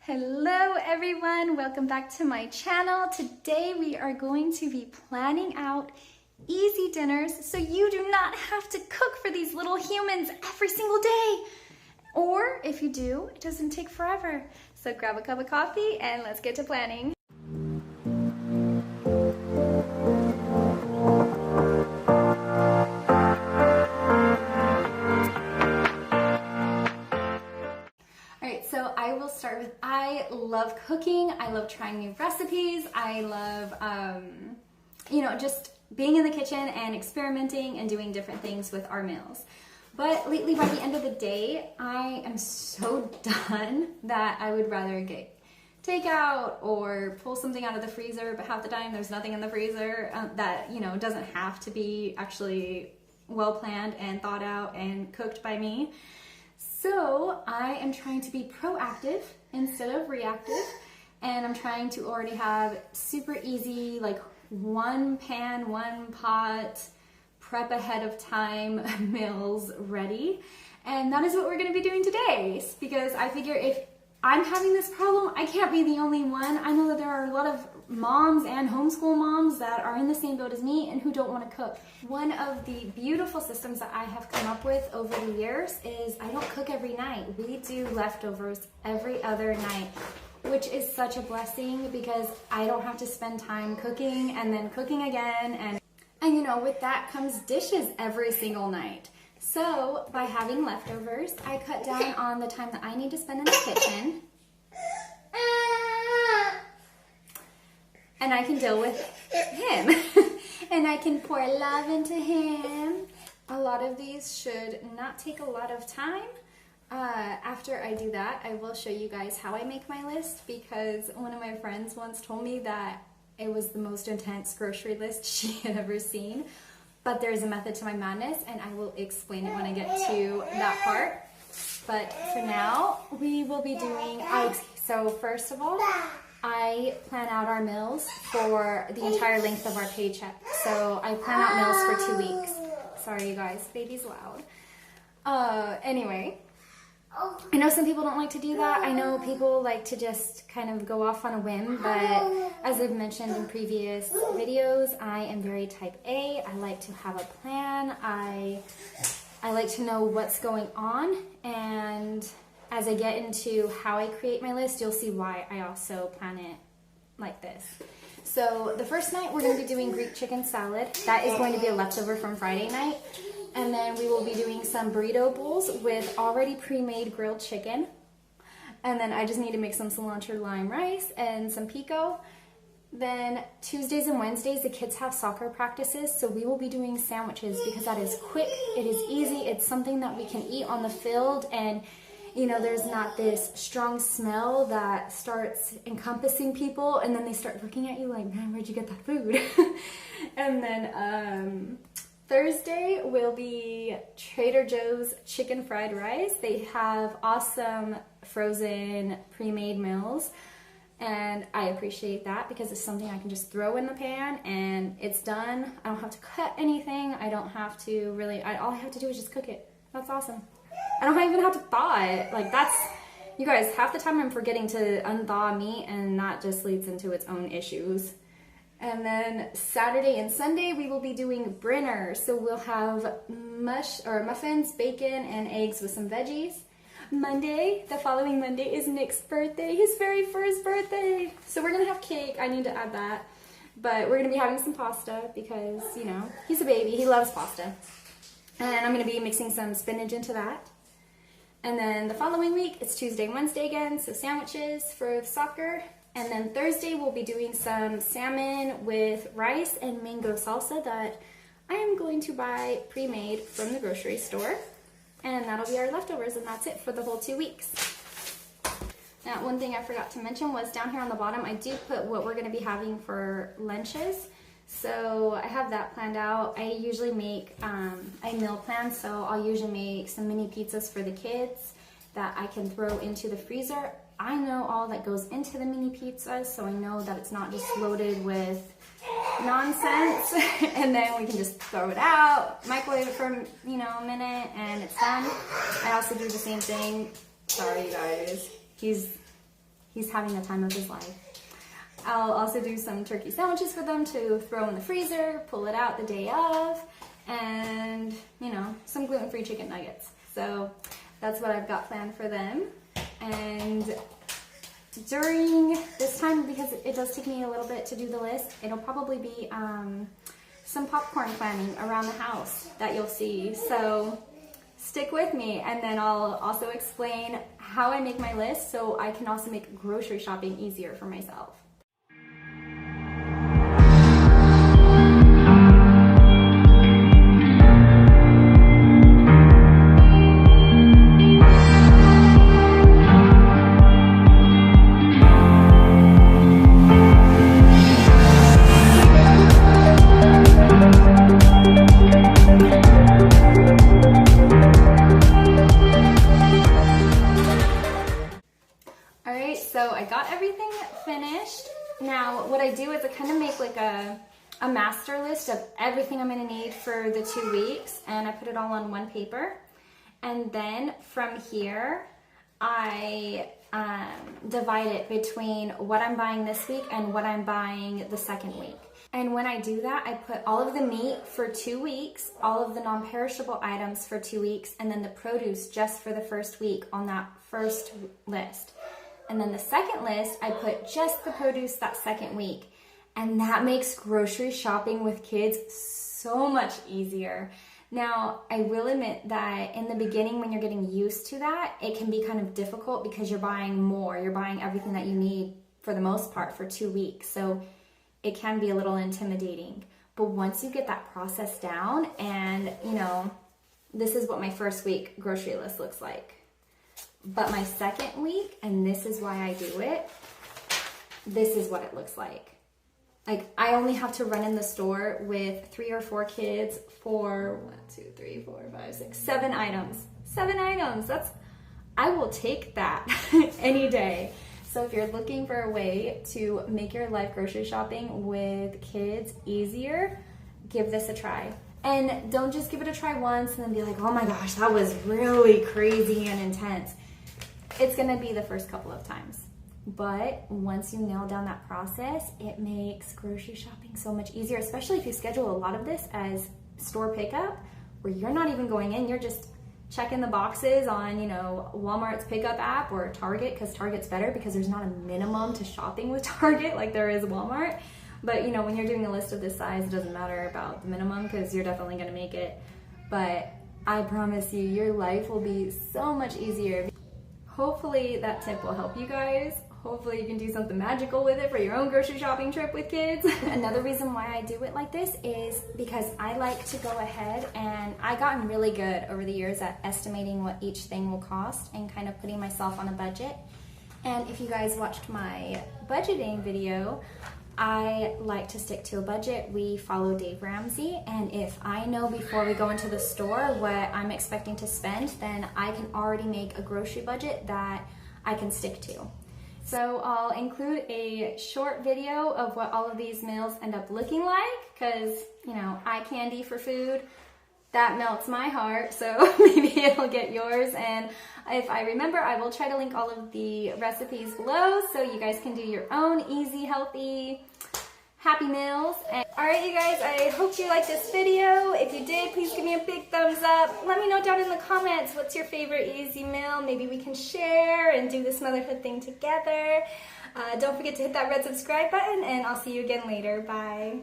Hello everyone, welcome back to my channel. Today we are going to be planning out easy dinners so you do not have to cook for these little humans every single day. Or if you do, it doesn't take forever. So grab a cup of coffee and let's get to planning. So I will start with, I love cooking, I love trying new recipes, I love, just being in the kitchen and experimenting and doing different things with our meals. But lately, by the end of the day, I am so done that I would rather get takeout or pull something out of the freezer, but half the time there's nothing in the freezer that, doesn't have to be actually well planned and thought out and cooked by me. So I am trying to be proactive instead of reactive, and I'm trying to already have super easy, like one pan, one pot, prep ahead of time meals ready. And that is what we're going to be doing today, because I figure if I'm having this problem, I can't be the only one. I know that there are a lot of moms and homeschool moms that are in the same boat as me and who don't want to cook. One of the beautiful systems that I have come up with over the years is I don't cook every night. We do leftovers every other night, which is such a blessing because I don't have to spend time cooking and then cooking again. And with that comes dishes every single night. So by having leftovers, I cut down on the time that I need to spend in the kitchen. And I can deal with him. And I can pour love into him. A lot of these should not take a lot of time. After I do that, I will show you guys how I make my list, because one of my friends once told me that it was the most intense grocery list she had ever seen. But there's a method to my madness, and I will explain it when I get to that part. But for now, we will be doing, so first of all, I plan out our meals for the entire length of our paycheck. So I plan out meals for 2 weeks. Sorry you guys, baby's loud. Anyway, I know some people don't like to do that. I know people like to just kind of go off on a whim, but as I've mentioned in previous videos, I am very type A. I like to have a plan. I like to know what's going on, and as I get into how I create my list, you'll see why I also plan it like this. So the first night we're going to be doing Greek chicken salad. That is going to be a leftover from Friday night. And then we will be doing some burrito bowls with already pre-made grilled chicken. And then I just need to make some cilantro lime rice and some pico. Then Tuesdays and Wednesdays, the kids have soccer practices, so we will be doing sandwiches because that is quick, it is easy, it's something that we can eat on the field, and there's not this strong smell that starts encompassing people, and then they start looking at you like, man, where'd you get that food? And then Thursday will be Trader Joe's chicken fried rice. They have awesome frozen pre-made meals, and I appreciate that because it's something I can just throw in the pan and it's done. I don't have to cut anything. I don't have to really, all I have to do is just cook it. That's awesome. I don't even have to thaw it. Like you guys, half the time I'm forgetting to unthaw meat, and that just leads into its own issues. And then Saturday and Sunday we will be doing Brinner. So we'll have muffins, bacon, and eggs with some veggies. Monday, the following Monday, is Nick's birthday, his very first birthday. So we're gonna have cake, I need to add that. But we're gonna be having some pasta because, he's a baby, he loves pasta. And I'm gonna be mixing some spinach into that. And then the following week, it's Tuesday and Wednesday again, so sandwiches for soccer. And then Thursday, we'll be doing some salmon with rice and mango salsa that I am going to buy pre-made from the grocery store. And that'll be our leftovers, and that's it for the whole 2 weeks. Now, one thing I forgot to mention was down here on the bottom, I do put what we're going to be having for lunches. So I have that planned out. I usually make a meal plan, so I'll usually make some mini pizzas for the kids that I can throw into the freezer. I know all that goes into the mini pizzas, so I know that it's not just loaded with nonsense. And then we can just throw it out, microwave it for a minute, and it's done. I also do the same thing. Sorry, you guys. He's he's having the time of his life. I'll also do some turkey sandwiches for them to throw in the freezer, pull it out the day of, and, you know, some gluten-free chicken nuggets. So that's what I've got planned for them. And during this time, because it does take me a little bit to do the list, it'll probably be some popcorn planning around the house that you'll see. So stick with me, and then I'll also explain how I make my list so I can also make grocery shopping easier for myself. So I got everything finished. Now what I do is I kind of make like a master list of everything I'm going to need for the 2 weeks, and I put it all on one paper. And then from here I divide it between what I'm buying this week and what I'm buying the second week. And when I do that, I put all of the meat for 2 weeks, all of the non-perishable items for 2 weeks, and then the produce just for the first week on that first list. And then the second list, I put just the produce that second week. And that makes grocery shopping with kids so much easier. Now, I will admit that in the beginning, when you're getting used to that, it can be kind of difficult because you're buying more. You're buying everything that you need for the most part for 2 weeks. So it can be a little intimidating. But once you get that process down, and you know, this is what my first week grocery list looks like. But my second week, and this is why I do it, this is what it looks like. Like, I only have to run in the store with 3 or 4 kids for 7 items. 7 items. I will take that any day. So if you're looking for a way to make your life grocery shopping with kids easier, give this a try. And don't just give it a try once and then be like, oh my gosh, that was really crazy and intense. It's gonna be the first couple of times. But once you nail down that process, it makes grocery shopping so much easier, especially if you schedule a lot of this as store pickup, where you're not even going in, you're just checking the boxes on, you know, Walmart's pickup app or Target, because Target's better because there's not a minimum to shopping with Target like there is Walmart. But you know, when you're doing a list of this size, it doesn't matter about the minimum because you're definitely gonna make it. But I promise you, your life will be so much easier. Hopefully that tip will help you guys. Hopefully you can do something magical with it for your own grocery shopping trip with kids. Another reason why I do it like this is because I like to go ahead, and I've gotten really good over the years at estimating what each thing will cost and kind of putting myself on a budget. And if you guys watched my budgeting video, I like to stick to a budget. We follow Dave Ramsey, and if I know before we go into the store what I'm expecting to spend, then I can already make a grocery budget that I can stick to. So I'll include a short video of what all of these meals end up looking like, because, you know, eye candy for food, that melts my heart, so maybe it'll get yours. And if I remember, I will try to link all of the recipes below so you guys can do your own easy, healthy, happy meals. And all right, you guys, I hope you liked this video. If you did, please give me a big thumbs up. Let me know down in the comments what's your favorite easy meal. Maybe we can share and do this motherhood thing together. Don't forget to hit that red subscribe button, and I'll see you again later. Bye.